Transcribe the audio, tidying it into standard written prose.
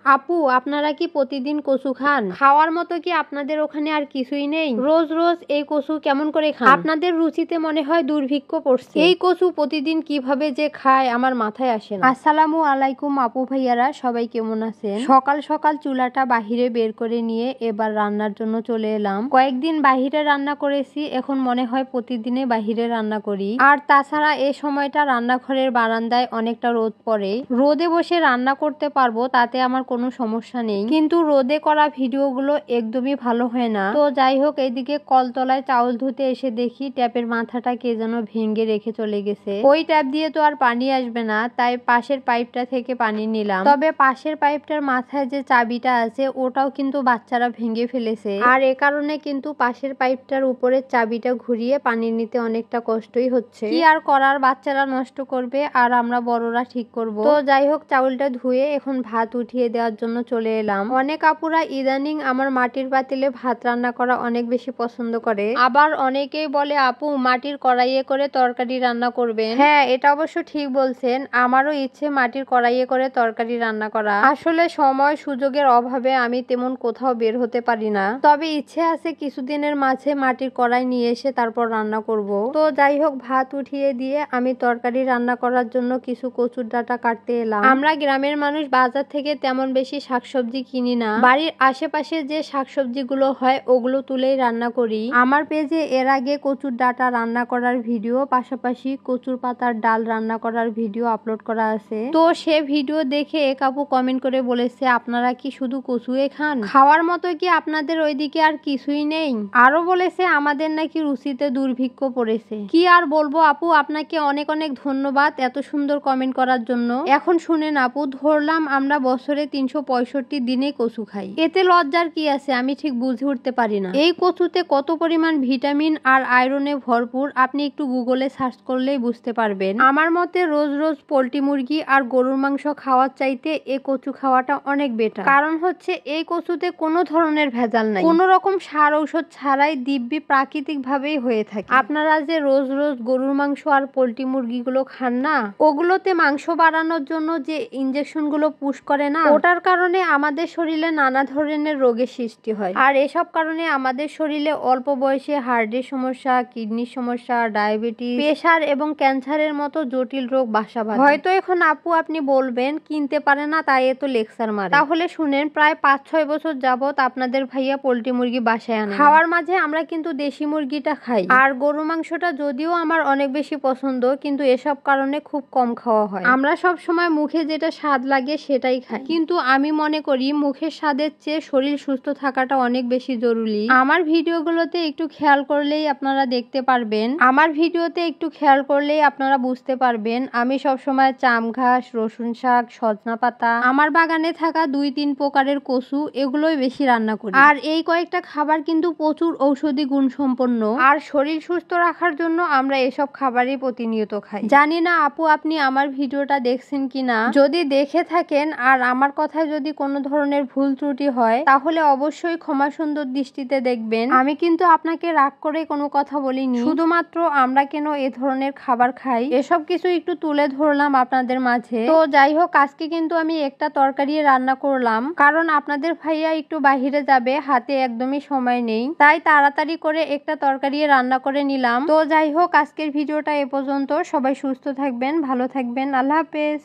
আপু, আপনারা কি প্রতিদিন কচু খান? খাওয়ার মতো কি আপনাদের ওখানে আর কিছুই নেই? রোজ রোজ এই কচু কেমন করে খান? আপনাদের রুচিতে মনে হয় দুর্ভিক্ষ পড়ছে। এই কচু প্রতিদিন কিভাবে যে খায় আমার মাথায় আসে না। আসসালামু আলাইকুম আপু ভাইয়ারা, সবাই কেমন আছেন? সকাল সকাল চুলাটা বাহিরে বের করে নিয়ে এবার রান্নার জন্য চলে এলাম। কয়েকদিন বাহিরে রান্না করেছি, এখন মনে হয় প্রতিদিনে বাহিরে রান্না করি। আর তাছাড়া এই সময়টা রান্নাঘরের বারান্দায় অনেকটা রোদ পড়ে, রোদে বসে রান্না করতে পারবো, তাতে আমার কোনো সমস্যা নেই। কিন্তু রোদে করা ভিডিওগুলো একদমই ভালো হয় না। তো যাই হোক, এইদিকে কলতলায় চাউল ধুতে এসে দেখি ট্যাপের মাথাটা কে যেন ভেঙে রেখে চলে গেছে। ওই ট্যাপ দিয়ে তো আর পানি আসবে না, তাই পাশের পাইপটা থেকে পানি নিলাম। তবে পাশের পাইপটার মাথায় যে চাবিটা আছে ওটাও কিন্তু বাচ্চারা ভেঙে ফেলেছে, আর এ কারণে কিন্তু পাশের পাইপটার উপরে চাবিটা ঘুরিয়ে পানি নিতে অনেকটা কষ্টই হচ্ছে। কি আর করার, বাচ্চারা নষ্ট করবে আর আমরা বড়রা ঠিক করব। তো যাই হোক, চাউলটা ধুয়ে এখন ভাত উঠিয়ে দেওয়ার জন্য চলে এলাম। অনেক আপুরা ইদানিং আমার মাটির পাতিলে ভাত রান্না করা অনেক বেশি পছন্দ করে, আবার অনেকেই বলে আপু মাটির কড়াইয়ে করে তরকারি রান্না করবেন। হ্যাঁ, এটা অবশ্য ঠিক বলছেন, আমারও ইচ্ছে মাটির কড়াইয়ে করে তরকারি রান্না করা। আসলে সময় সুযোগের অভাবে আমি তেমন কোথাও বের হতে পারি না, তবে ইচ্ছে আছে কিছুদিনের মাঝে মাটির কড়াই নিয়ে এসে তারপর রান্না করব। তো যাই হোক, ভাত উঠিয়ে দিয়ে আমি তরকারি রান্না করার জন্য কিছু কচুর ডাঁটা কাটতে এলাম। আমরা গ্রামের মানুষ বাজার থেকে তেমন বেশি শাকসবজি কিনি না, বাড়ির আশেপাশে যে শাকসবজিগুলো হয় ওগুলো তুলেই রান্না করি। আমার পেজে এর আগে কচুর ডাঁটা রান্না করার ভিডিও, পাশাপাশি কচুর পাতার ডাল রান্না করার ভিডিও আপলোড করা আছে। তো সে ভিডিও দেখে এক আপু কমেন্ট করে বলেছে আপনারা কি শুধু কচুই খান? খাওয়ার মতো কি আপনাদের ওইদিকে আর কিছুই নেই? আরো বলেছে আমাদের নাকি রুচিতে দুর্ভিক্ষ পড়েছে। কি আর বলবো আপু, আপনাকে অনেক অনেক ধন্যবাদ এত সুন্দর কমেন্ট করার জন্য। এখন শুনেন আপু, ধরলাম আমরা বছরে 365 দিনে কচু খাই, এতে লজ্জার কি আছে আমি ঠিক বুঝে উঠতে পারি না। এই কচুতে কত পরিমাণ ভিটামিন আর আয়রনে ভরপুর আপনি একটু গুগলে সার্চ করলেই বুঝতে পারবেন। আমার মতে রোজ রোজ পোল্ট্রি মুরগি আর গরুর মাংস খাওয়ার চাইতে এই কচু খাওয়াটা অনেক বেটার। কারণ হচ্ছে এই কচুতে কোনো ধরনের ভেজাল নাই, কোনো রকম সার ঔষধ ছাড়াই দিব্যি প্রাকৃতিক ভাবেই হয়ে থাকে। আপনারা যে রোজ রোজ গরুর মাংস আর পোল্ট্রি মুরগিগুলো খান না, ওগুলোতে মাংস বাড়ানোর জন্য যে ইনজেকশন গুলো পুশ করে না, ওটার কারণে আমাদের শরীরে নানা ধরনের রোগের সৃষ্টি হয়। আর এসব কারণে আমাদের শরীরে অল্প বয়সে হার্টের সমস্যা, কিডনির সমস্যা, ডায়াবেটিস, প্রেসার এবং ক্যান্সারের মতো জটিল রোগ বাসা বাঁধে। হয়তো এখন আপু আপনি বলবেন কিনতে পারে না তাই এত লেকচার মারে। তাহলে শুনেন, প্রায় 5-6 বছর যাবত আপনাদের ভাইয়া পোল্ট্রি মুরগি বাসায় আনে। খাওয়ার মাঝে আমরা কিন্তু দেশি মুরগিটা খাই, আর গরু মাংসটা যদিও আমার অনেক বেশি পছন্দ, কিন্তু এসব কারণে খুব কম খাওয়া হয়। আমরা সব সময় মুখে যেটা স্বাদ লাগে সেটাই খাই, কিন্তু আমি মনে করি মুখের স্বাদের চেয়ে শরীর সুস্থ থাকাটা অনেক বেশি জরুরি। আমার ভিডিওগুলোতে একটু খেয়াল করলেই আপনারা দেখতে পারবেন, আমার ভিডিওতে একটু খেয়াল করলেই আপনারা বুঝতে পারবেন আমি সব সময় চাম ঘাস, রসুন শাক, সজনা পাতা, আমার বাগানে থাকা 2-3 প্রকারের কচু, এগুলোই বেশি রান্না করি। আর এই কয়েকটা খাবার কিন্তু প্রচুর ঔষধি গুণ সম্পন্ন, আর শরীর সুস্থ রাখার জন্য আমরা এসব খাবারই প্রতিনিয়ত খাই। জানি না আপু আপনি আমার ভিডিওটা দেখছেন কিনা, যদি দেখে থাকেন আর আমার কথায় যদি কোনো ধরনের ভুল ত্রুটি হয় তাহলে অবশ্যই ক্ষমা সুন্দর দৃষ্টিতে দেখবেন। আমি কিন্তু আপনাকে রাগ করে কোনো কথা বলিনি, শুধুমাত্র আমরা কেন এ ধরনের খাবার খাই এসব কিছু একটু তুলে ধরলাম আপনাদের মাঝে। তো যাই হোক, আজকে কিন্তু আমি একটা তরকারি রান্না করলাম, কারণ আপনাদের ভাইয়া একটু বাহিরে যাবে, হাতে একদমই সময় নেই, তাই তাড়াতাড়ি করে একটা তরকারি রান্না করে নিলাম। তো যাই হোক, আজকের ভিডিওটা এ পর্যন্ত। সবাই সুস্থ থাকবেন, ভালো থাকবেন, আল্লাহ হাফেজ।